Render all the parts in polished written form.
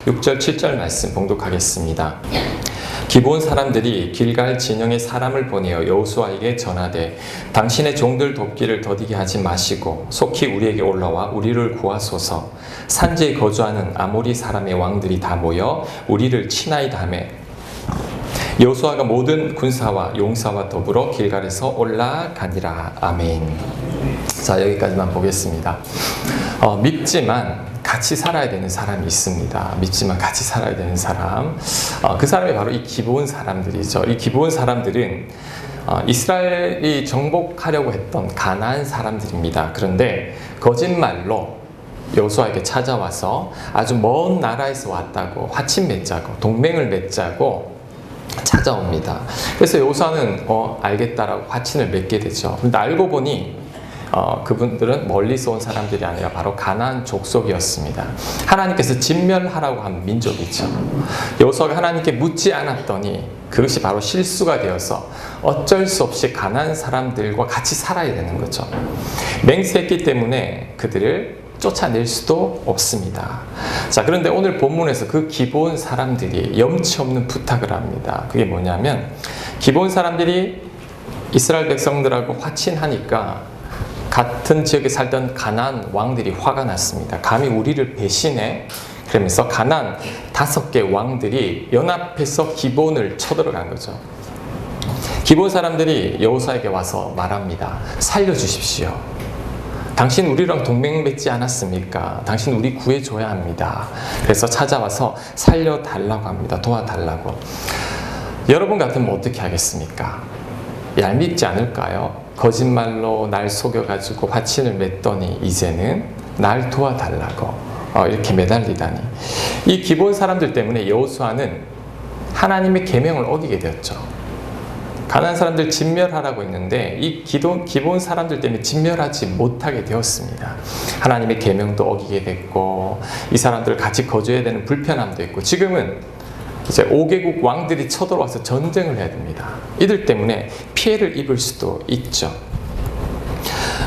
6절 7절 말씀 봉독하겠습니다. 기브온 사람들이 길갈 진영에 사람을 보내어 여호수아에게 전하되 당신의 종들 돕기를 더디게 하지 마시고 속히 우리에게 올라와 우리를 구하소서. 산지에 거주하는 아모리 사람의 왕들이 다 모여 우리를 치나이다 하며 여호수아가 모든 군사와 용사와 더불어 길갈에서 올라가니라. 아멘. 자, 여기까지만 보겠습니다. 밉지만 같이 살아야 되는 사람이 있습니다. 믿지만 같이 살아야 되는 사람. 그 사람이 바로 이 기브온 사람들이죠. 이 기브온 사람들은 이스라엘이 정복하려고 했던 가나안 사람들입니다. 그런데 거짓말로 여호수아에게 찾아와서 아주 먼 나라에서 왔다고 화친 맺자고 동맹을 맺자고 찾아옵니다. 그래서 여호수아는 알겠다라고 화친을 맺게 되죠. 근데 알고 보니 그분들은 멀리서 온 사람들이 아니라 바로 가나안 족속이었습니다. 하나님께서 진멸하라고 한 민족이죠. 여호수아가 하나님께 묻지 않았더니 그것이 바로 실수가 되어서 어쩔 수 없이 가나안 사람들과 같이 살아야 되는 거죠. 맹세했기 때문에 그들을 쫓아낼 수도 없습니다. 자, 그런데 오늘 본문에서 그 기브온 사람들이 염치 없는 부탁을 합니다. 그게 뭐냐면 기브온 사람들이 이스라엘 백성들하고 화친하니까 같은 지역에 살던 가나안 왕들이 화가 났습니다. 감히 우리를 배신해? 그러면서 가나안 5개 왕들이 연합해서 기브온을 쳐들어간 거죠. 기브온 사람들이 여호수아에게 와서 말합니다. 살려주십시오. 당신 우리랑 동맹 맺지 않았습니까? 당신 우리 구해줘야 합니다. 그래서 찾아와서 살려달라고 합니다. 도와달라고. 여러분 같으면 어떻게 하겠습니까? 얄밉지 않을까요? 거짓말로 날 속여가지고 화친을 맺더니 이제는 날 도와달라고 이렇게 매달리다니. 이 기브온 사람들 때문에 여호수아는 하나님의 계명을 어기게 되었죠. 가나안 사람들 진멸하라고 했는데 이 기브온 사람들 때문에 진멸하지 못하게 되었습니다. 하나님의 계명도 어기게 됐고 이 사람들 같이 거주해야 되는 불편함도 있고 지금은 이제 5개국 왕들이 쳐들어와서 전쟁을 해야 됩니다. 이들 때문에 피해를 입을 수도 있죠.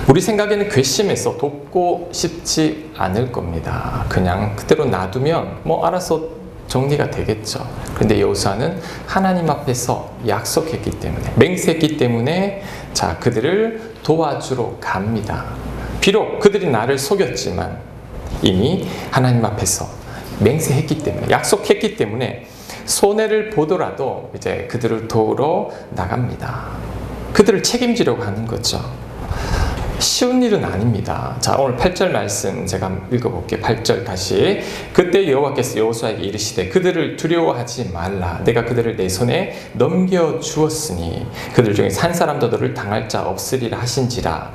우리 생각에는 괘씸해서 돕고 싶지 않을 겁니다. 그냥 그대로 놔두면 알아서 정리가 되겠죠. 그런데 여호수아는 하나님 앞에서 약속했기 때문에 맹세했기 때문에 자, 그들을 도와주러 갑니다. 비록 그들이 나를 속였지만 이미 하나님 앞에서 맹세했기 때문에 약속했기 때문에 손해를 보더라도 이제 그들을 도우러 나갑니다. 그들을 책임지려고 하는 거죠. 쉬운 일은 아닙니다. 자, 오늘 8절 말씀 제가 읽어볼게요. 8절 다시. 그때 여호와께서 여호수아에게 이르시되 그들을 두려워하지 말라. 내가 그들을 내 손에 넘겨주었으니 그들 중에 산 사람도 너를 당할 자 없으리라 하신지라.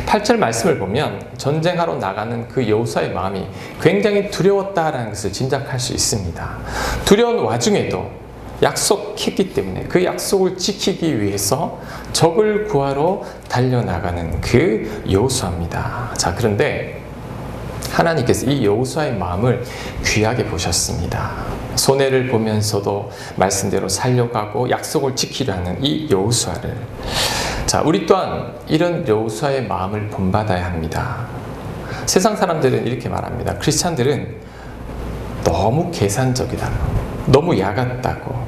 8절 말씀을 보면 전쟁하러 나가는 그 여호수아의 마음이 굉장히 두려웠다라는 것을 짐작할 수 있습니다. 두려운 와중에도 약속했기 때문에 그 약속을 지키기 위해서 적을 구하러 달려나가는 그 여호수아입니다. 자, 그런데 하나님께서 이 여호수아의 마음을 귀하게 보셨습니다. 손해를 보면서도 말씀대로 살려가고 약속을 지키려 하는 이 여호수아를. 자, 우리 또한 이런 여호수아의 마음을 본받아야 합니다. 세상 사람들은 이렇게 말합니다. 크리스찬들은 너무 계산적이다. 너무 야같다고.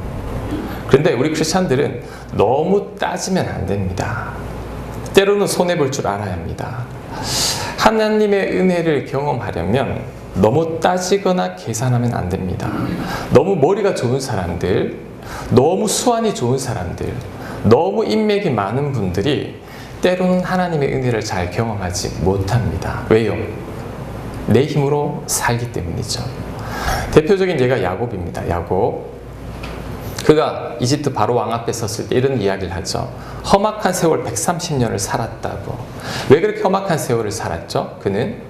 그런데 우리 크리스찬들은 너무 따지면 안 됩니다. 때로는 손해볼 줄 알아야 합니다. 하나님의 은혜를 경험하려면 너무 따지거나 계산하면 안 됩니다. 너무 머리가 좋은 사람들, 너무 수완이 좋은 사람들, 너무 인맥이 많은 분들이 때로는 하나님의 은혜를 잘 경험하지 못합니다. 왜요? 내 힘으로 살기 때문이죠. 대표적인 예가 야곱입니다. 야곱. 그가 이집트 바로 왕 앞에 섰을 때 이런 이야기를 하죠. 험악한 세월 130년을 살았다고. 왜 그렇게 험악한 세월을 살았죠? 그는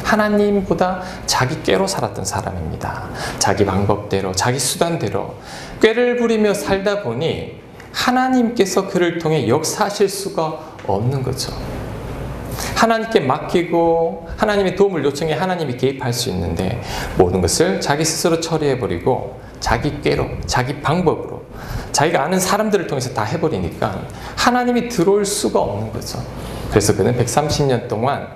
하나님보다 자기 꾀로 살았던 사람입니다. 자기 방법대로, 자기 수단대로 꾀를 부리며 살다 보니 하나님께서 그를 통해 역사하실 수가 없는 거죠. 하나님께 맡기고 하나님의 도움을 요청해 하나님이 개입할 수 있는데 모든 것을 자기 스스로 처리해버리고 자기 꾀로, 자기 방법으로, 자기가 아는 사람들을 통해서 다 해버리니까 하나님이 들어올 수가 없는 거죠. 그래서 그는 130년 동안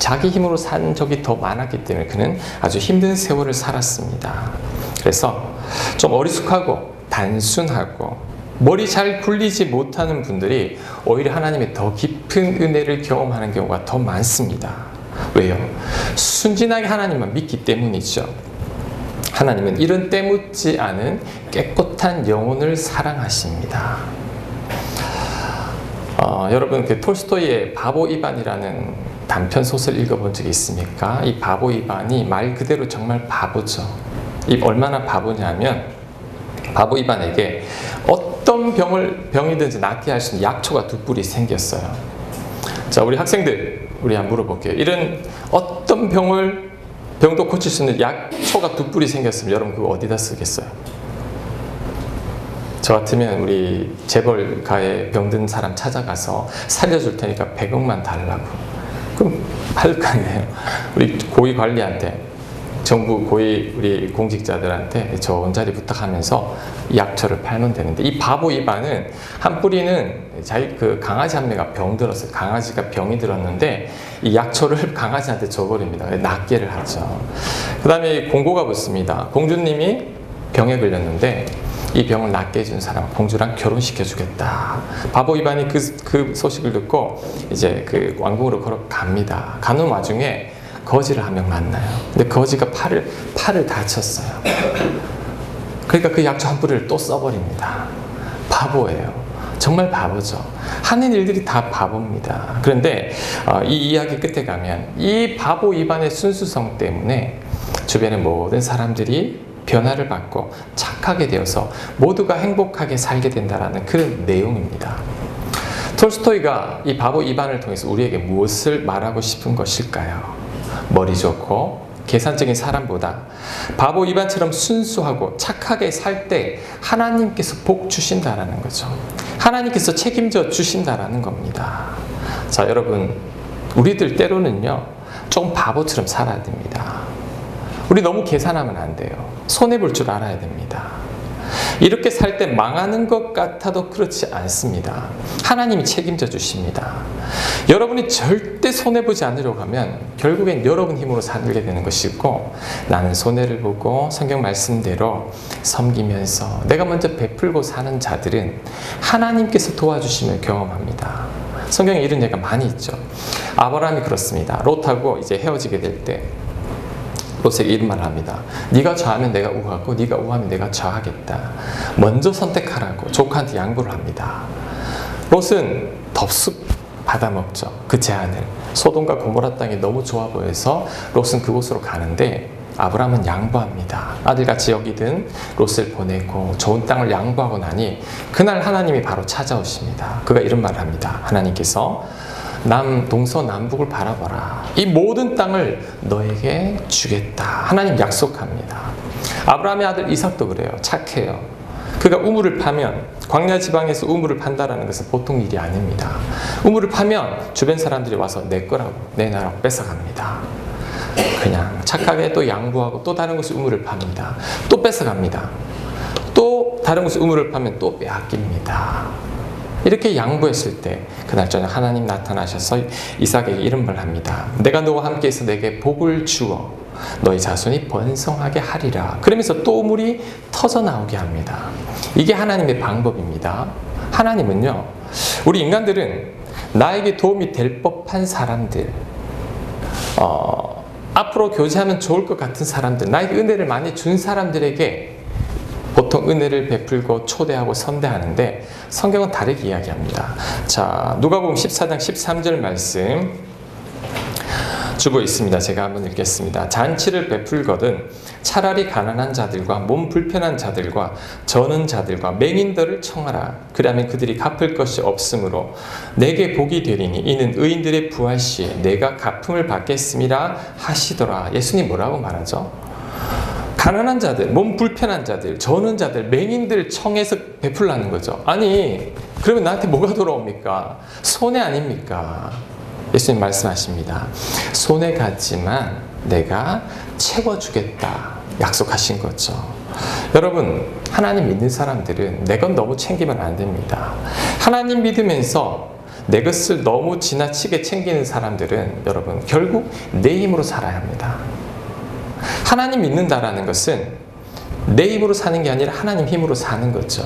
자기 힘으로 산 적이 더 많았기 때문에 그는 아주 힘든 세월을 살았습니다. 그래서 좀 어리숙하고 단순하고 머리 잘 굴리지 못하는 분들이 오히려 하나님의 더 깊은 은혜를 경험하는 경우가 더 많습니다. 왜요? 순진하게 하나님만 믿기 때문이죠. 하나님은 이런 때묻지 않은 깨끗한 영혼을 사랑하십니다. 여러분 그 톨스토이의 바보 이반이라는 단편 소설 읽어본 적이 있습니까? 이 바보 이반이 말 그대로 정말 바보죠. 이 얼마나 바보냐면 바보 이반에게 어떤 병이든지 낫게 할 수 있는 약초가 두 뿔이 생겼어요. 자, 우리 학생들 우리 한번 물어볼게요. 이런 어떤 병도 고칠 수 있는 약초가 두 뿔이 생겼으면 여러분 그거 어디다 쓰겠어요? 저 같으면 우리 재벌가에 병든 사람 찾아가서 살려줄 테니까 100억만 달라고. 그럼 팔 거 아니에요. 우리 고위 관리한테, 정부 고위 우리 공직자들한테 좋은 자리 부탁하면서 약초를 팔면 되는데, 이 바보 이반은 한 뿌리는 자기 그 강아지 한 명가 병들었어요. 강아지가 병이 들었는데 이 약초를 강아지한테 줘버립니다. 낫게를 하죠. 그 다음에 공고가 붙습니다. 공주님이 병에 걸렸는데 이 병을 낫게 해준 사람 공주랑 결혼시켜 주겠다. 바보 이반이 그 소식을 듣고 이제 그 왕궁으로 걸어갑니다. 가는 와중에 거지를 한 명 만나요. 근데 거지가 팔을 다쳤어요. 그러니까 그 약초 한 뿌리를 또 써버립니다. 바보예요. 정말 바보죠. 하는 일들이 다 바보입니다. 그런데 이 이야기 끝에 가면 이 바보 이반의 순수성 때문에 주변의 모든 사람들이 변화를 받고 착하게 되어서 모두가 행복하게 살게 된다는 그런 내용입니다. 톨스토이가 이 바보 이반을 통해서 우리에게 무엇을 말하고 싶은 것일까요? 머리 좋고 계산적인 사람보다 바보 이반처럼 순수하고 착하게 살 때 하나님께서 복 주신다라는 거죠. 하나님께서 책임져 주신다라는 겁니다. 자, 여러분, 우리들 때로는요 좀 바보처럼 살아야 됩니다. 우리 너무 계산하면 안 돼요. 손해볼 줄 알아야 됩니다. 이렇게 살 때 망하는 것 같아도 그렇지 않습니다. 하나님이 책임져 주십니다. 여러분이 절대 손해보지 않으려고 하면 결국엔 여러분 힘으로 살게 되는 것이고, 나는 손해를 보고 성경 말씀대로 섬기면서 내가 먼저 베풀고 사는 자들은 하나님께서 도와주심을 경험합니다. 성경에 이런 예가 많이 있죠. 아브라함이 그렇습니다. 롯하고 이제 헤어지게 될 때 롯에게 이런 말을 합니다. 네가 좌하면 내가 우하고 네가 우하면 내가 좌하겠다. 먼저 선택하라고 조카한테 양보를 합니다. 롯은 덥석 받아먹죠. 그 제안을. 소돔과 고모라 땅이 너무 좋아 보여서 롯은 그곳으로 가는데 아브라함은 양보합니다. 아들같이 여기든 롯을 보내고 좋은 땅을 양보하고 나니 그날 하나님이 바로 찾아오십니다. 그가 이런 말을 합니다. 하나님께서 동서남북을 바라봐라. 이 모든 땅을 너에게 주겠다. 하나님 약속합니다. 아브라함의 아들 이삭도 그래요. 착해요. 그가 우물을 파면, 광야 지방에서 우물을 판다라는 것은 보통 일이 아닙니다. 우물을 파면 주변 사람들이 와서 내 거라고, 내 나라고 뺏어갑니다. 그냥 착하게 또 양보하고 또 다른 곳에 우물을 팝니다. 또 뺏어갑니다. 또 다른 곳에 우물을 파면 또 빼앗깁니다. 이렇게 양보했을 때 그날 저녁 하나님 나타나셔서 이삭에게 이런 말을 합니다. 내가 너와 함께해서 내게 복을 주어 너희 자손이 번성하게 하리라. 그러면서 또 우물이 터져 나오게 합니다. 이게 하나님의 방법입니다. 하나님은요, 우리 인간들은 나에게 도움이 될 법한 사람들, 앞으로 교제하면 좋을 것 같은 사람들, 나에게 은혜를 많이 준 사람들에게 보통 은혜를 베풀고 초대하고 선대하는데 성경은 다르게 이야기합니다. 자, 누가복음 14장 13절 말씀 주고 있습니다. 제가 한번 읽겠습니다. 잔치를 베풀거든 차라리 가난한 자들과 몸 불편한 자들과 저는 자들과 맹인들을 청하라. 그러면 그들이 갚을 것이 없으므로 내게 복이 되리니 이는 의인들의 부활 시에 내가 갚음을 받겠음이라 하시더라. 예수님 뭐라고 말하죠? 가난한 자들, 몸 불편한 자들, 저는 자들, 맹인들 청해서 베풀라는 거죠. 아니, 그러면 나한테 뭐가 돌아옵니까? 손해 아닙니까? 예수님 말씀하십니다. 손해 같지만 내가 채워주겠다 약속하신 거죠. 여러분, 하나님 믿는 사람들은 내 건 너무 챙기면 안 됩니다. 하나님 믿으면서 내 것을 너무 지나치게 챙기는 사람들은 여러분 결국 내 힘으로 살아야 합니다. 하나님 믿는다라는 것은 내 힘으로 사는 게 아니라 하나님 힘으로 사는 거죠.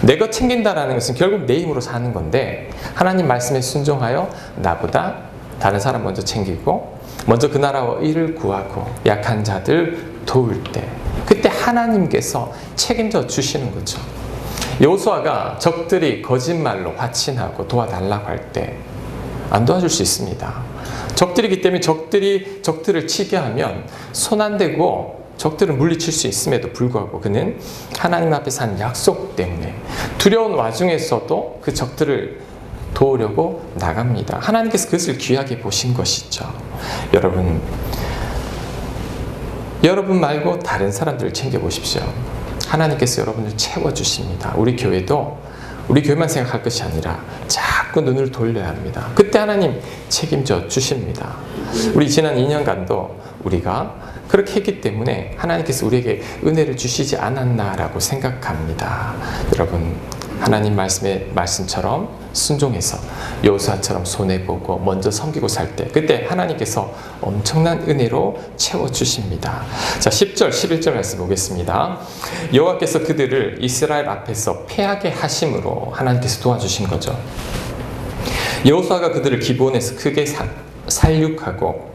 내 것 챙긴다라는 것은 결국 내 힘으로 사는 건데 하나님 말씀에 순종하여 나보다 다른 사람 먼저 챙기고 먼저 그 나라와 일을 구하고 약한 자들 도울 때 그때 하나님께서 책임져 주시는 거죠. 여호수아가 적들이 거짓말로 화친하고 도와달라고 할 때 안 도와줄 수 있습니다. 적들이기 때문에 적들을 치게 하면 손 안 대고 적들을 물리칠 수 있음에도 불구하고 그는 하나님 앞에서 한 약속 때문에 두려운 와중에서도 그 적들을 도우려고 나갑니다. 하나님께서 그것을 귀하게 보신 것이죠. 여러분 말고 다른 사람들을 챙겨보십시오. 하나님께서 여러분을 채워주십니다. 우리 교회만 생각할 것이 아니라 자꾸 눈을 돌려야 합니다. 그때 하나님 책임져 주십니다. 우리 지난 2년간도 우리가 그렇게 했기 때문에 하나님께서 우리에게 은혜를 주시지 않았나라고 생각합니다. 여러분 하나님 말씀처럼 순종해서 여호수아처럼 손해보고 먼저 섬기고 살 때 그때 하나님께서 엄청난 은혜로 채워주십니다. 자, 10절 11절 말씀 보겠습니다. 여호와께서 그들을 이스라엘 앞에서 패하게 하심으로 하나님께서 도와주신 거죠. 여호수아가 그들을 기브온에서 크게 살육하고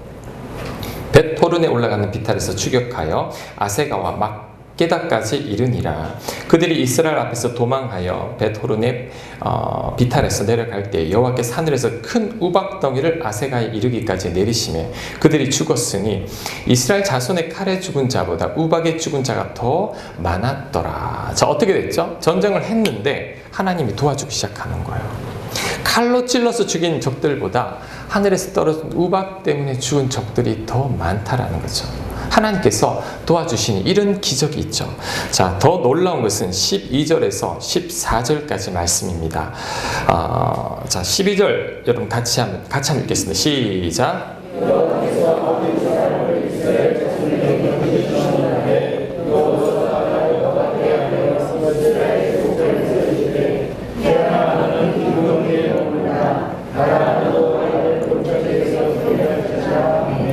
벳호른에 올라가는 비탈에서 추격하여 아세가와 막게다까지 이르니라. 그들이 이스라엘 앞에서 도망하여 벳호른의 비탈에서 내려갈 때 여호와께서 하늘에서 큰 우박덩이를 아세가에 이르기까지 내리시매 그들이 죽었으니 이스라엘 자손의 칼에 죽은 자보다 우박에 죽은 자가 더 많았더라. 자, 어떻게 됐죠? 전쟁을 했는데 하나님이 도와주기 시작하는 거예요. 칼로 찔러서 죽인 적들보다 하늘에서 떨어진 우박 때문에 죽은 적들이 더 많다라는 거죠. 하나님께서 도와주시니 이런 기적이 있죠. 자, 더 놀라운 것은 12절에서 14절까지 말씀입니다. 자, 12절 여러분 같이 한번 읽겠습니다. 시작.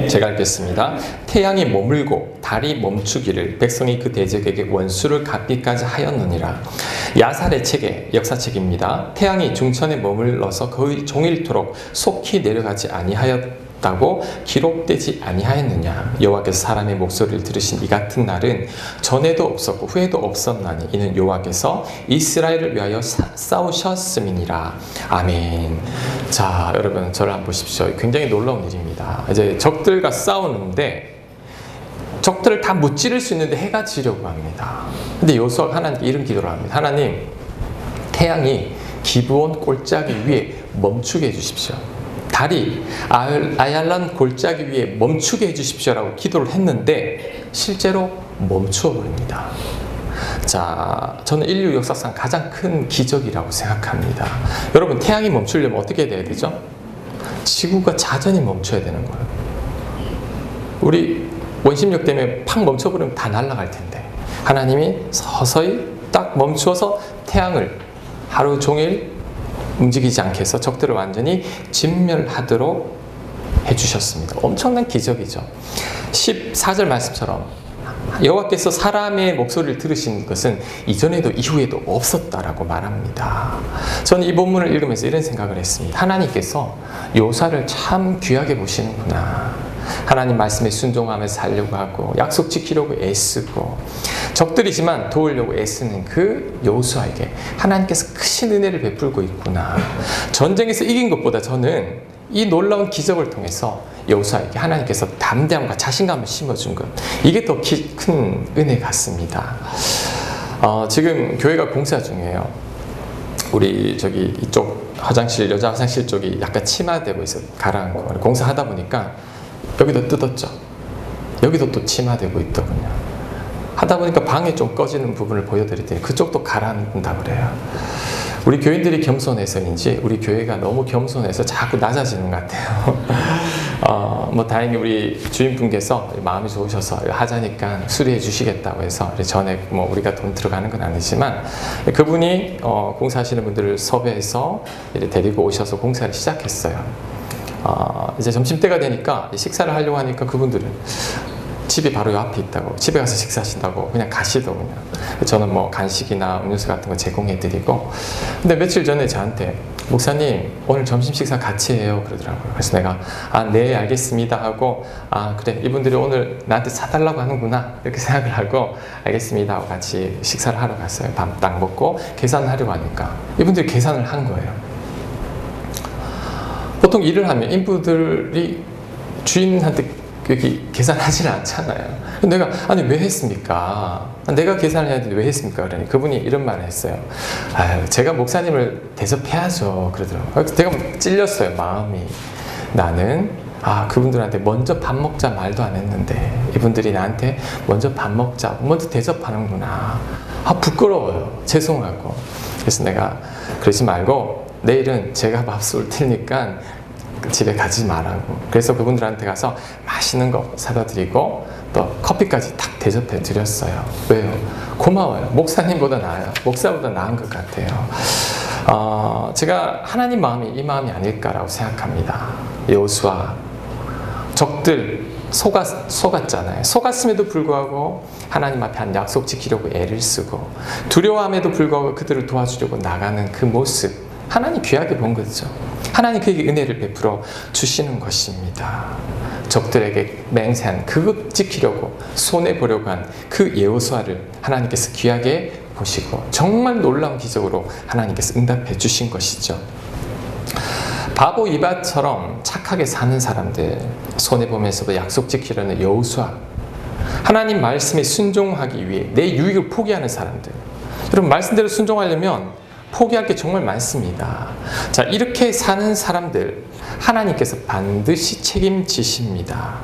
제가 읽겠습니다. 태양이 머물고 달이 멈추기를 백성이 그 대적에게 원수를 갚기까지 하였느니라. 야살의 책에 역사책입니다. 태양이 중천에 머물러서 거의 종일토록 속히 내려가지 아니하였다고 기록되지 아니하였느냐. 여호와께서 사람의 목소리를 들으신 이 같은 날은 전에도 없었고 후에도 없었나니 이는 여호와께서 이스라엘을 위하여 싸우셨음이니라. 아멘. 자, 여러분 저를 한번 보십시오. 굉장히 놀라운 일입니다. 이제 적들과 싸우는데 적들을 다 무찌를 수 있는데 해가 지려고 합니다. 근데 여호수아가 하나님께 이런 기도를 합니다. 하나님, 태양이 기브온 골짜기 위에 멈추게 해주십시오. 달이 아얄란 골짜기 위에 멈추게 해주십시오라고 기도를 했는데 실제로 멈추어 버립니다. 자, 저는 인류 역사상 가장 큰 기적이라고 생각합니다. 여러분, 태양이 멈추려면 어떻게 돼야 되죠? 지구가 자전히 멈춰야 되는 거예요. 우리 원심력 때문에 팍 멈춰버리면 다 날아갈 텐데 하나님이 서서히 딱 멈추어서 태양을 하루 종일 움직이지 않게 해서 적들을 완전히 진멸하도록 해주셨습니다. 엄청난 기적이죠. 14절 말씀처럼 여호와께서 사람의 목소리를 들으신 것은 이전에도 이후에도 없었다라고 말합니다. 저는 이 본문을 읽으면서 이런 생각을 했습니다. 하나님께서 여호수아를 참 귀하게 보시는구나. 하나님 말씀에 순종하면서 살려고 하고 약속 지키려고 애쓰고 적들이지만 도우려고 애쓰는 그 여호수아에게 하나님께서 크신 은혜를 베풀고 있구나. 전쟁에서 이긴 것보다 저는 이 놀라운 기적을 통해서 여호수아에게 하나님께서 담대함과 자신감을 심어준 것, 이게 더 큰 은혜 같습니다. 지금 교회가 공사 중이에요. 우리 저기 이쪽 화장실, 여자 화장실 쪽이 약간 침하되고 있어 가라앉고 공사하다 보니까 여기도 뜯었죠. 여기도 또 침하되고 있더군요. 하다 보니까 방에 좀 꺼지는 부분을 보여드릴 그쪽도 가라앉는다 그래요. 우리 교인들이 겸손해서인지 우리 교회가 너무 겸손해서 자꾸 낮아지는 것 같아요. 뭐 다행히 우리 주인분께서 마음이 좋으셔서 하자니까 수리해 주시겠다고 해서 전에 뭐 우리가 돈 들어가는 건 아니지만 그분이 공사하시는 분들을 섭외해서 데리고 오셔서 공사를 시작했어요. 이제 점심때가 되니까 식사를 하려고 하니까 그분들은 집이 바로 요 앞에 있다고, 집에 가서 식사하신다고 그냥 가시더군요. 저는 뭐 간식이나 음료수 같은 거 제공해드리고, 근데 며칠 전에 저한테 목사님 오늘 점심 식사 같이 해요 그러더라고요. 그래서 내가 네 알겠습니다 하고, 그래 이분들이 오늘 나한테 사달라고 하는구나 이렇게 생각을 하고 알겠습니다 하고 같이 식사를 하러 갔어요. 밥 딱 먹고 계산하려고 하니까 이분들이 계산을 한 거예요. 보통 일을 하면 인부들이 주인한테 여기 계산하지는 않잖아요. 내가 아니 왜 했습니까? 내가 계산을 해야 되는데 왜 했습니까? 그러니 그분이 이런 말을 했어요. 제가 목사님을 대접해야죠 그러더라고요. 제가 찔렸어요 마음이. 나는 그분들한테 먼저 밥 먹자 말도 안 했는데 이분들이 나한테 먼저 밥 먹자 먼저 대접하는구나. 부끄러워요. 죄송하고. 그래서 내가 그러지 말고 내일은 제가 밥 쏠 테니까 집에 가지 말라고. 그래서 그분들한테 가서 맛있는 거 사다 드리고 또 커피까지 딱 대접해 드렸어요. 왜요? 고마워요. 목사님보다 나아요. 목사보다 나은 것 같아요. 제가 하나님 마음이 이 마음이 아닐까라고 생각합니다. 여호수아 적들 속았잖아요. 속았음에도 불구하고 하나님 앞에 한 약속 지키려고 애를 쓰고 두려워함에도 불구하고 그들을 도와주려고 나가는 그 모습, 하나님 귀하게 본 거죠. 하나님 그에게 은혜를 베풀어 주시는 것입니다. 적들에게 맹세한 그것 지키려고 손해보려고 한 그 여호수아를 하나님께서 귀하게 보시고 정말 놀라운 기적으로 하나님께서 응답해 주신 것이죠. 바보 이밧처럼 착하게 사는 사람들, 손해보면서도 약속 지키려는 여호수아, 하나님 말씀에 순종하기 위해 내 유익을 포기하는 사람들. 여러분 말씀대로 순종하려면 포기할 게 정말 많습니다. 자, 이렇게 사는 사람들 하나님께서 반드시 책임지십니다.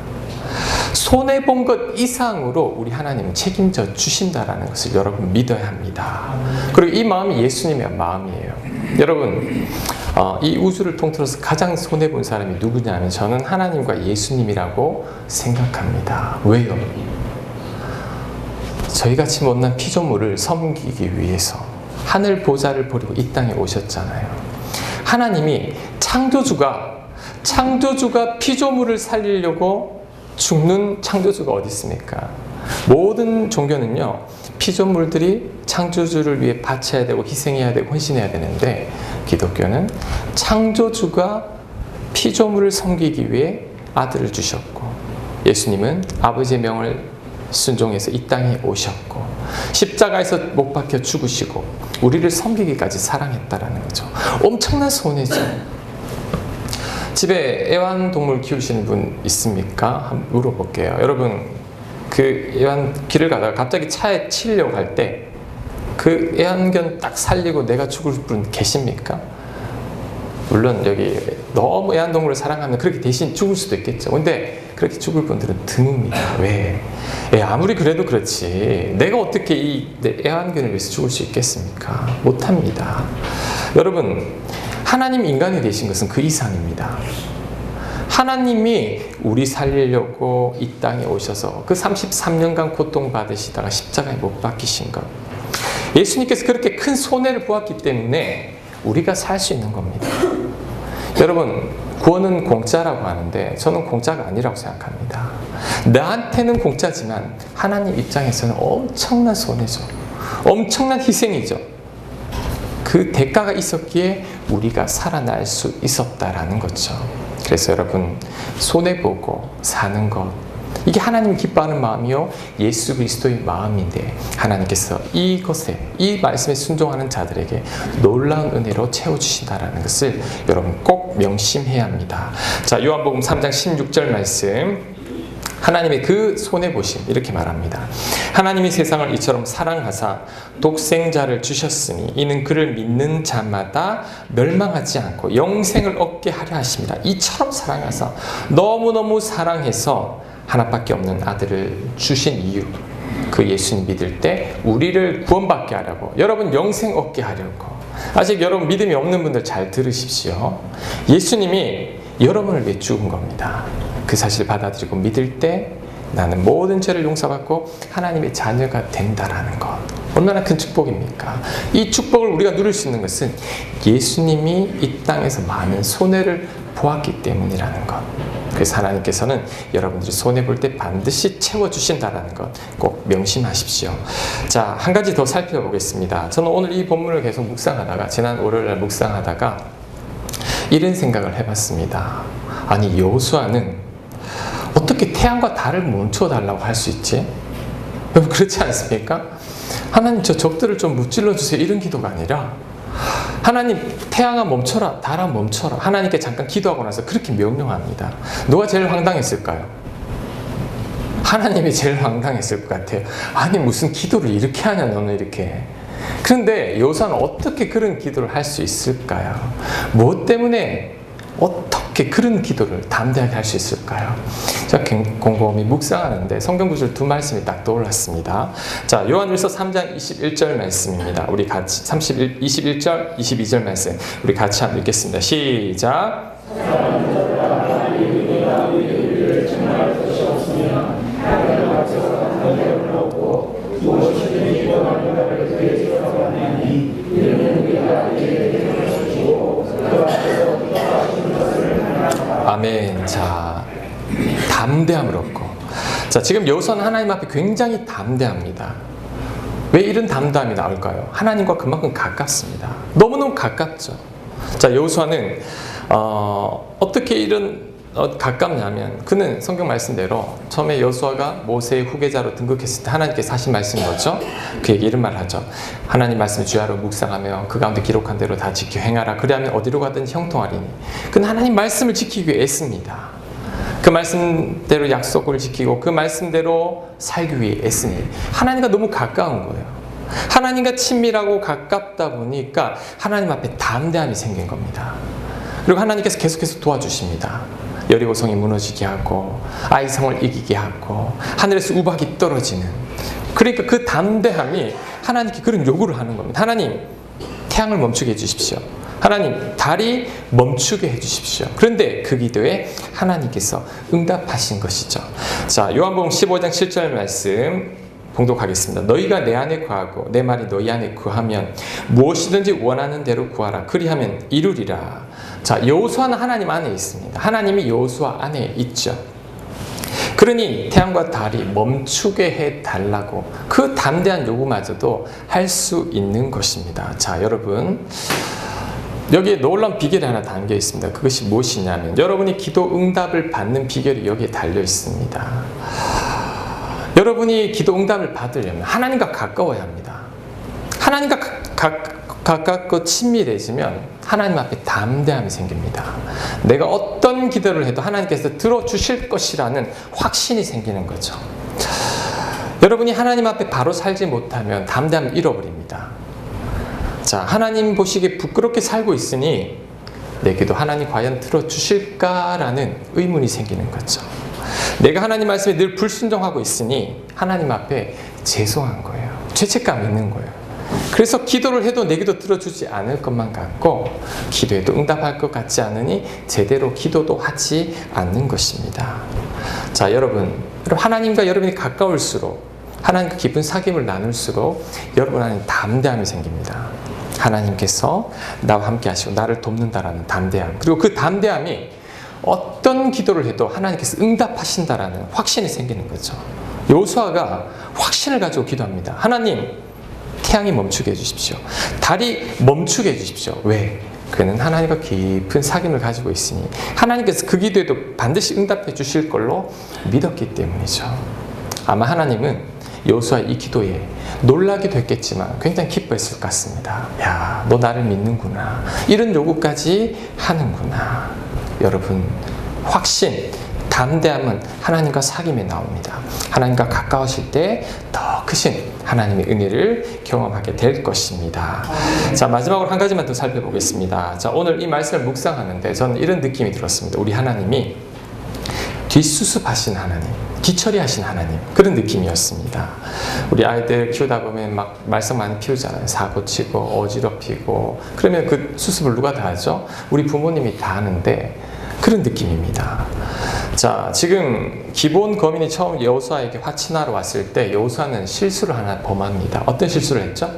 손해본 것 이상으로 우리 하나님은 책임져 주신다는 것을 여러분 믿어야 합니다. 그리고 이 마음이 예수님의 마음이에요. 여러분 이 우주를 통틀어서 가장 손해본 사람이 누구냐면 저는 하나님과 예수님이라고 생각합니다. 왜요? 저희같이 못난 피조물을 섬기기 위해서 하늘 보좌를 버리고 이 땅에 오셨잖아요. 하나님이 창조주가 피조물을 살리려고 죽는 창조주가 어디 있습니까? 모든 종교는요, 피조물들이 창조주를 위해 바쳐야 되고 희생해야 되고 헌신해야 되는데 기독교는 창조주가 피조물을 섬기기 위해 아들을 주셨고 예수님은 아버지의 명을 순종해서 이 땅에 오셨고 십자가에서 못 박혀 죽으시고 우리를 섬기기까지 사랑했다라는 거죠. 엄청난 손해죠. 집에 애완동물 키우시는 분 있습니까? 한번 물어볼게요. 여러분 그 애완 길을 가다가 갑자기 차에 치려고 할 때 그 애완견 딱 살리고 내가 죽을 분 계십니까? 물론 여기 너무 애완동물을 사랑하면 그렇게 대신 죽을 수도 있겠죠. 근데 그렇게 죽을 분들은 드뭅니다. 왜? 아무리 그래도 그렇지 내가 어떻게 이 애완견을 위해서 죽을 수 있겠습니까? 못합니다. 여러분 하나님 인간이 되신 것은 그 이상입니다. 하나님이 우리 살리려고 이 땅에 오셔서 그 33년간 고통받으시다가 십자가에 못 박히신 것, 예수님께서 그렇게 큰 손해를 보았기 때문에 우리가 살 수 있는 겁니다. 여러분 구원은 공짜라고 하는데 저는 공짜가 아니라고 생각합니다. 나한테는 공짜지만 하나님 입장에서는 엄청난 손해죠. 엄청난 희생이죠. 그 대가가 있었기에 우리가 살아날 수 있었다라는 거죠. 그래서 여러분 손해보고 사는 것, 이게 하나님이 기뻐하는 마음이요 예수 그리스도의 마음인데 하나님께서 이것에 이 말씀에 순종하는 자들에게 놀라운 은혜로 채워주신다는 것을 여러분 꼭 명심해야 합니다. 자, 요한복음 3장 16절 말씀, 하나님의 그 손해보심 이렇게 말합니다. 하나님이 세상을 이처럼 사랑하사 독생자를 주셨으니 이는 그를 믿는 자마다 멸망하지 않고 영생을 얻게 하려 하십니다. 이처럼 사랑하사, 너무너무 사랑해서 하나밖에 없는 아들을 주신 이유, 그 예수님 믿을 때 우리를 구원받게 하려고, 여러분 영생 얻게 하려고. 아직 여러분 믿음이 없는 분들 잘 들으십시오. 예수님이 여러분을 위해 죽은 겁니다. 그 사실을 받아들이고 믿을 때 나는 모든 죄를 용서받고 하나님의 자녀가 된다라는 것. 얼마나 큰 축복입니까? 이 축복을 우리가 누릴 수 있는 것은 예수님이 이 땅에서 많은 손해를 보았기 때문이라는 것. 그래서 하나님께서는 여러분들이 손해볼 때 반드시 채워주신다는 것 꼭 명심하십시오. 자, 한 가지 더 살펴보겠습니다. 저는 오늘 이 본문을 계속 묵상하다가, 지난 월요일날 묵상하다가 이런 생각을 해봤습니다. 아니, 여호수아는 어떻게 태양과 달을 멈춰달라고 할 수 있지? 여러분, 그렇지 않습니까? 하나님, 저 적들을 좀 무찔러 주세요, 이런 기도가 아니라 하나님, 태양아 멈춰라, 달아 멈춰라. 하나님께 잠깐 기도하고 나서 그렇게 명령합니다. 누가 제일 황당했을까요? 하나님이 제일 황당했을 것 같아요. 아니, 무슨 기도를 이렇게 하냐, 너는 이렇게. 그런데 여호수아는 어떻게 그런 기도를 할 수 있을까요? 무엇 때문에 어떻게 그런 기도를 담대하게 할 수 있을까요? 제가 곰곰이 묵상하는데 성경 구절 두 말씀이 딱 떠올랐습니다. 자, 요한일서 3장 21절 말씀입니다. 우리 같이 21절, 22절 말씀 우리 같이 한번 읽겠습니다. 시작. 아멘. 자, 담대함을 얻고. 자, 지금 여호수아는 하나님 앞에 굉장히 담대합니다. 왜 이런 담대함이 나올까요? 하나님과 그만큼 가깝습니다. 너무너무 가깝죠. 자, 여호수아는 어떻게 이런 가깝냐면, 그는 성경 말씀대로 처음에 여호수아가 모세의 후계자로 등극했을 때 하나님께서 하신 말씀인 거죠. 그에게 이런 말을 하죠. 하나님 말씀을 주야로 묵상하며 그 가운데 기록한 대로 다 지켜 행하라. 그리하면 어디로 가든 형통하리니. 그는 하나님 말씀을 지키기 위해 애씁니다. 그 말씀대로 약속을 지키고 그 말씀대로 살기 위해 애쓰니 하나님과 너무 가까운 거예요. 하나님과 친밀하고 가깝다 보니까 하나님 앞에 담대함이 생긴 겁니다. 그리고 하나님께서 계속해서 도와주십니다. 여리고성이 무너지게 하고 아이성을 이기게 하고 하늘에서 우박이 떨어지는, 그러니까 그 담대함이 하나님께 그런 요구를 하는 겁니다. 하나님, 태양을 멈추게 해주십시오. 하나님, 달이 멈추게 해주십시오. 그런데 그 기도에 하나님께서 응답하신 것이죠. 자, 요한복음 15장 7절 말씀 봉독하겠습니다. 너희가 내 안에 거하고 내 말이 너희 안에 거하면 무엇이든지 원하는 대로 구하라. 그리하면 이루리라. 자, 여호수아는 하나님 안에 있습니다. 하나님이 여호수아 안에 있죠. 그러니 태양과 달이 멈추게 해달라고 그 담대한 요구마저도 할 수 있는 것입니다. 자, 여러분, 여기에 놀라운 비결이 하나 담겨 있습니다. 그것이 무엇이냐면 여러분이 기도 응답을 받는 비결이 여기에 달려 있습니다. 여러분이 기도 응답을 받으려면 하나님과 가까워야 합니다. 하나님과 가깝고 친밀해지면 하나님 앞에 담대함이 생깁니다. 내가 어떤 기도를 해도 하나님께서 들어주실 것이라는 확신이 생기는 거죠. 여러분이 하나님 앞에 바로 살지 못하면 담대함을 잃어버립니다. 자, 하나님 보시기에 부끄럽게 살고 있으니 내 기도 하나님 과연 들어주실까라는 의문이 생기는 거죠. 내가 하나님 말씀에 늘 불순종하고 있으니 하나님 앞에 죄송한 거예요. 죄책감이 있는 거예요. 그래서 기도를 해도 내 기도 들어주지 않을 것만 같고 기도해도 응답할 것 같지 않으니 제대로 기도도 하지 않는 것입니다. 자, 여러분, 하나님과 여러분이 가까울수록 하나님과 깊은 사귐을 나눌수록 여러분 안에 담대함이 생깁니다. 하나님께서 나와 함께 하시고 나를 돕는다라는 담대함, 그리고 그 담대함이 어떤 기도를 해도 하나님께서 응답하신다라는 확신이 생기는 거죠. 여호수아가 확신을 가지고 기도합니다. 하나님, 태양이 멈추게 해주십시오. 달이 멈추게 해주십시오. 왜? 그는 하나님과 깊은 사귐을 가지고 있으니 하나님께서 그 기도에도 반드시 응답해 주실 걸로 믿었기 때문이죠. 아마 하나님은 여호수아의 이 기도에 놀라기도 했겠지만 굉장히 기뻐했을 것 같습니다. 야, 너 나를 믿는구나. 이런 요구까지 하는구나. 여러분, 확신, 담대함은 하나님과 사귐에 나옵니다. 하나님과 가까우실 때 더 크신 하나님의 은혜를 경험하게 될 것입니다. 자, 마지막으로 한 가지만 더 살펴보겠습니다. 자, 오늘 이 말씀을 묵상하는데 저는 이런 느낌이 들었습니다. 우리 하나님이 뒷수습하신 하나님, 뒤처리하신 하나님, 그런 느낌이었습니다. 우리 아이들 키우다 보면 막 말썽 많이 피우잖아요. 사고 치고 어지럽히고. 그러면 그 수습을 누가 다 하죠? 우리 부모님이 다 하는데 그런 느낌입니다. 자, 지금 기본 거민이 처음 여호수아에게 화친하러 왔을 때 여호수아는 실수를 하나 범합니다. 어떤 실수를 했죠?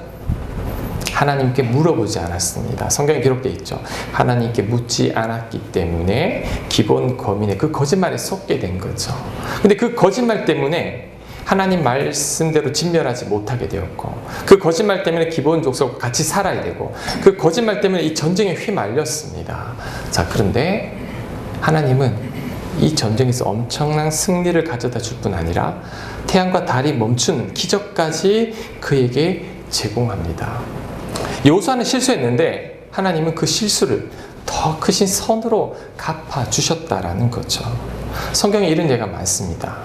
하나님께 물어보지 않았습니다. 성경에 기록되어 있죠. 하나님께 묻지 않았기 때문에 기본 거민의 그 거짓말에 속게 된 거죠. 근데 그 거짓말 때문에 하나님 말씀대로 진멸하지 못하게 되었고, 그 거짓말 때문에 기본 족속과 같이 살아야 되고, 그 거짓말 때문에 이 전쟁에 휘말렸습니다. 자, 그런데 하나님은 이 전쟁에서 엄청난 승리를 가져다 줄 뿐 아니라 태양과 달이 멈춘 기적까지 그에게 제공합니다. 여호수아는 실수했는데 하나님은 그 실수를 더 크신 선으로 갚아주셨다라는 거죠. 성경에 이런 예가 많습니다.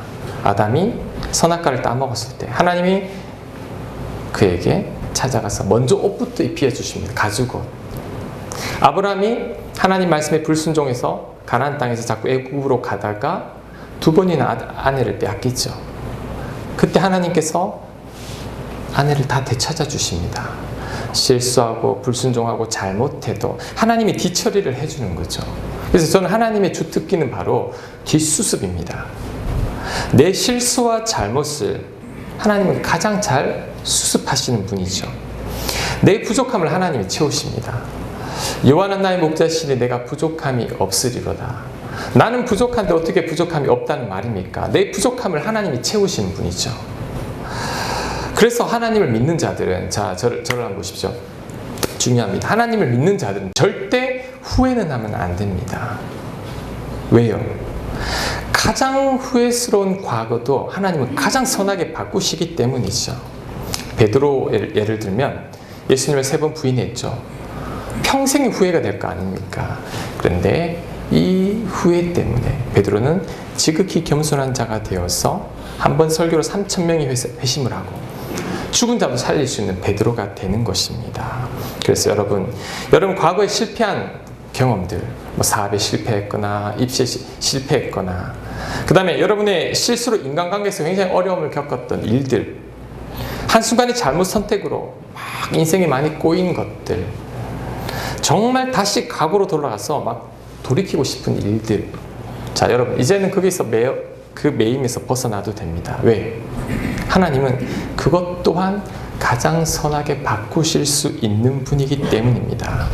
아담이 선악과를 따먹었을 때 하나님이 그에게 찾아가서 먼저 옷부터 입혀 주십니다. 가죽옷. 아브라함이 하나님 말씀에 불순종해서 가나안 땅에서 자꾸 애굽으로 가다가 2번이나 아내를 빼앗기죠. 그때 하나님께서 아내를 다 되찾아 주십니다. 실수하고 불순종하고 잘못해도 하나님이 뒤처리를 해주는 거죠. 그래서 저는 하나님의 주특기는 바로 뒷수습입니다. 내 실수와 잘못을 하나님은 가장 잘 수습하시는 분이죠. 내 부족함을 하나님이 채우십니다. 여호와는 나의 목자시니 내가 부족함이 없으리로다. 나는 부족한데 어떻게 부족함이 없다는 말입니까? 내 부족함을 하나님이 채우시는 분이죠. 그래서 하나님을 믿는 자들은, 자, 저를 한번 보십시오. 중요합니다. 하나님을 믿는 자들은 절대 후회는 하면 안 됩니다. 왜요? 가장 후회스러운 과거도 하나님은 가장 선하게 바꾸시기 때문이죠. 베드로 예를 들면 예수님을 3번 부인했죠. 평생의 후회가 될 거 아닙니까? 그런데 이 후회 때문에 베드로는 지극히 겸손한 자가 되어서 한 번 설교로 3,000명이 회심을 하고 죽은 자도 살릴 수 있는 베드로가 되는 것입니다. 그래서 여러분 과거에 실패한 경험들, 뭐 사업에 실패했거나 입시에 실패했거나, 그 다음에 여러분의 실수로 인간관계에서 굉장히 어려움을 겪었던 일들, 한순간의 잘못 선택으로 막 인생이 많이 꼬인 것들, 정말 다시 과거로 돌아가서 막 돌이키고 싶은 일들. 자, 여러분 이제는 거기서 그 매임에서 벗어나도 됩니다. 왜? 하나님은 그것 또한 가장 선하게 바꾸실 수 있는 분이기 때문입니다.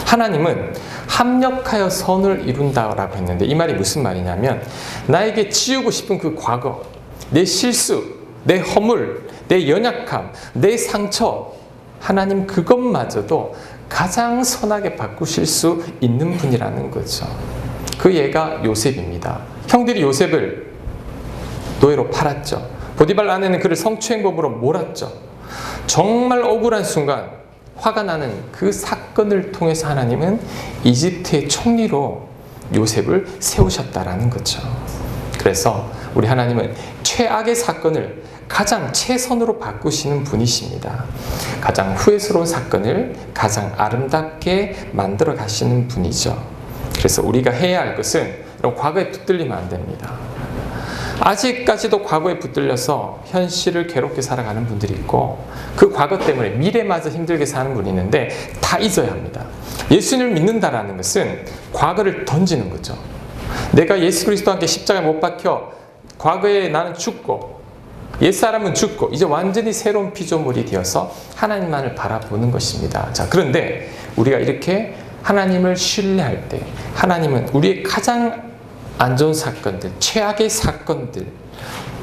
하나님은 합력하여 선을 이룬다라고 했는데 이 말이 무슨 말이냐면, 나에게 지우고 싶은 그 과거, 내 실수, 내 허물, 내 연약함, 내 상처, 하나님 그것마저도 가장 선하게 바꾸실 수 있는 분이라는 거죠. 그 예가 요셉입니다. 형들이 요셉을 노예로 팔았죠. 보디발 아내는 그를 성추행범으로 몰았죠. 정말 억울한 순간 화가 나는 그 사건을 통해서 하나님은 이집트의 총리로 요셉을 세우셨다라는 거죠. 그래서 우리 하나님은 최악의 사건을 가장 최선으로 바꾸시는 분이십니다. 가장 후회스러운 사건을 가장 아름답게 만들어 가시는 분이죠. 그래서 우리가 해야 할 것은 과거에 붙들리면 안 됩니다. 아직까지도 과거에 붙들려서 현실을 괴롭게 살아가는 분들이 있고, 그 과거 때문에 미래마저 힘들게 사는 분이 있는데 다 잊어야 합니다. 예수님을 믿는다라는 것은 과거를 던지는 거죠. 내가 예수 그리스도와 함께 십자가에 못 박혀 과거에 나는 죽고 옛사람은 죽고 이제 완전히 새로운 피조물이 되어서 하나님만을 바라보는 것입니다. 자, 그런데 우리가 이렇게 하나님을 신뢰할 때 하나님은 우리의 가장 안 좋은 사건들, 최악의 사건들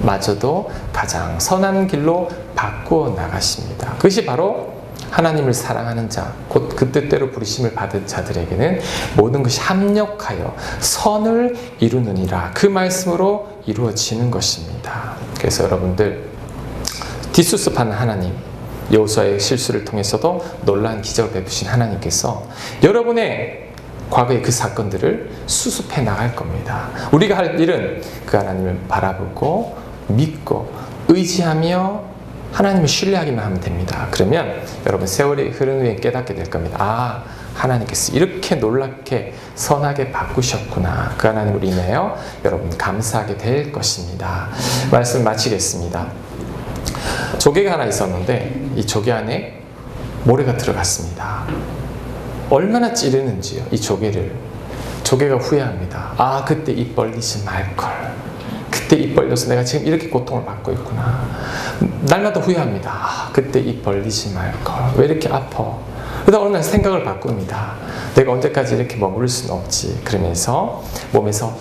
마저도 가장 선한 길로 바꾸어 나가십니다. 그것이 바로 하나님을 사랑하는 자, 곧 그 뜻대로 부르심을 받은 자들에게는 모든 것이 합력하여 선을 이루느니라, 그 말씀으로 이루어지는 것입니다. 그래서 여러분들 뒷수습하는 하나님, 여호수아의 실수를 통해서도 놀라운 기적을 베푸신 하나님께서 여러분의 과거의 그 사건들을 수습해 나갈 겁니다. 우리가 할 일은 그 하나님을 바라보고 믿고 의지하며 하나님을 신뢰하기만 하면 됩니다. 그러면 여러분 세월이 흐른 후에 깨닫게 될 겁니다. 아, 하나님께서 이렇게 놀랍게 선하게 바꾸셨구나. 그 하나님을 인하여 여러분 감사하게 될 것입니다. 말씀 마치겠습니다. 조개가 하나 있었는데 이 조개 안에 모래가 들어갔습니다. 얼마나 찌르는지요, 이 조개를. 조개가 후회합니다. 아, 그때 입 벌리지 말걸. 그때 입 벌려서 내가 지금 이렇게 고통을 받고 있구나. 날마다 후회합니다. 아, 그때 입 벌리지 말걸. 왜 이렇게 아파? 그러다 어느 날 생각을 바꿉니다. 내가 언제까지 이렇게 머무를 수는 없지. 그러면서 몸에서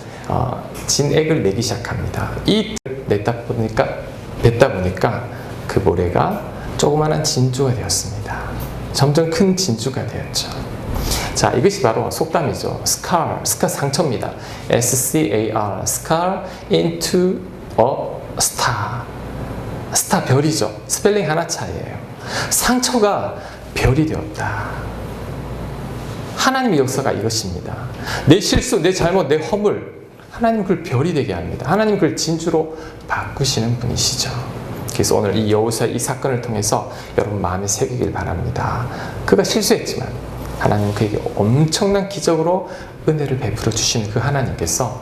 진액을 내기 시작합니다. 이 뱉다 보니까 그 모래가 조그마한 진주가 되었습니다. 점점 큰 진주가 되었죠. 자, 이것이 바로 속담이죠. scar 상처입니다. S-C-A-R, scar into a star. 스타 별이죠. 스펠링 하나 차이예요. 상처가 별이 되었다. 하나님의 역사가 이것입니다. 내 실수, 내 잘못, 내 허물, 하나님 그걸 별이 되게 합니다. 하나님 그걸 진주로 바꾸시는 분이시죠. 그래서 오늘 이 여호수아 이 사건을 통해서 여러분 마음에 새기길 바랍니다. 그가 실수했지만 하나님 그에게 엄청난 기적으로 은혜를 베풀어 주시는 그 하나님께서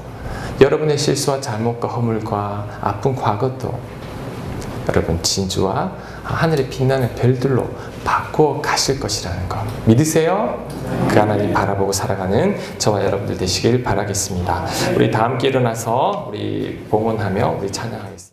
여러분의 실수와 잘못과 허물과 아픈 과거도 여러분 진주와 하늘에 빛나는 별들로 바꾸어 가실 것이라는 것 믿으세요? 그 하나님 바라보고 살아가는 저와 여러분들 되시길 바라겠습니다. 우리 다 함께 일어나서 우리 봉헌하며 우리 찬양하겠습니다.